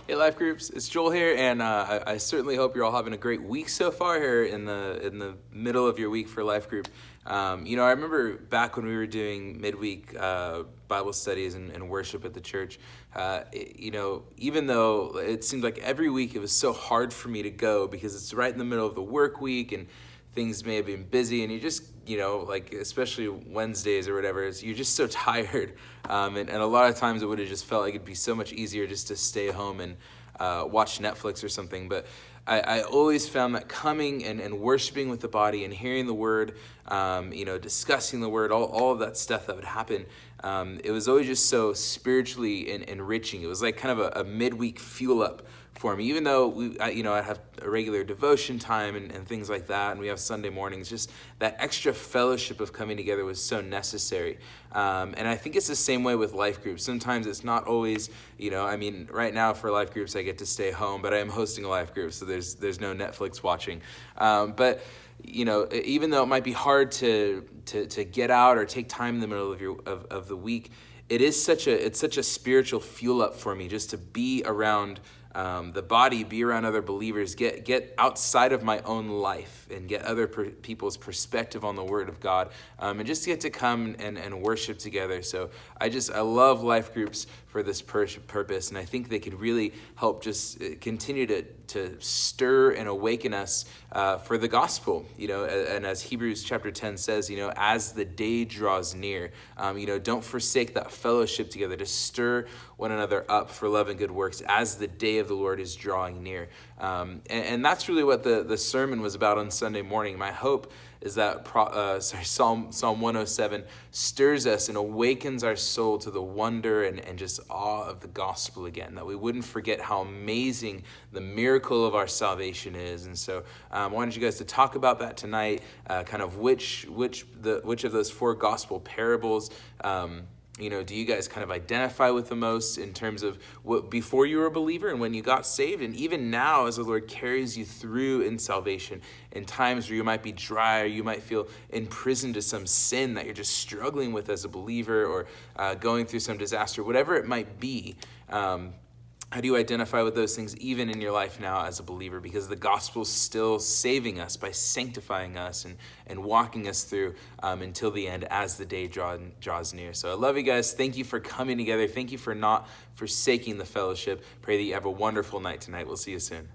Hey, Life Groups, it's Joel here, and I certainly hope you're all having a great week so far here in the middle of your week for Life Group. I remember back when we were doing midweek Bible studies and worship at the church. Even though it seemed like every week it was so hard for me to go because it's right in the middle of the work week and things may have been busy, and you just, like especially Wednesdays or whatever, you're just so tired. And a lot of times it would have just felt like it'd be so much easier just to stay home and watch Netflix or something. But I always found that coming and worshiping with the body and hearing the word, discussing the word, all of that stuff that would happen, it was always just so spiritually enriching. It was like kind of a midweek fuel up for me, even though I have a regular devotion time and things like that, and we have Sunday mornings. Just that extra fellowship of coming together was so necessary. And I think it's the same way with life groups. Sometimes it's not always, right now for life groups I get to stay home, but I am hosting a life group, so there's no Netflix watching. But even though it might be hard to get out or take time in the middle of the week, it's such a spiritual fuel up for me just to be around the body, be around other believers, get outside of my own life and get other people's perspective on the Word of God, and just get to come and worship together. So I love life groups for this purpose, and I think they could really help just continue to stir and awaken us for the gospel. And as Hebrews chapter 10 says, as the day draws near, don't forsake that fellowship together to stir one another up for love and good works as the day of the Lord is drawing near. And that's really what the sermon was about on Sunday morning. My hope is that Psalm 107 stirs us and awakens our soul to the wonder and just awe of the gospel again, that we wouldn't forget how amazing the miracle of our salvation is. And so I wanted you guys to talk about that tonight, kind of which of those four gospel parables do you guys kind of identify with the most in terms of what before you were a believer and when you got saved, and even now as the Lord carries you through in salvation, in times where you might be dry or you might feel imprisoned to some sin that you're just struggling with as a believer, or going through some disaster, whatever it might be. How do you identify with those things even in your life now as a believer? Because the gospel's still saving us by sanctifying us and walking us through until the end as the day draws near. So I love you guys. Thank you for coming together. Thank you for not forsaking the fellowship. Pray that you have a wonderful night tonight. We'll see you soon.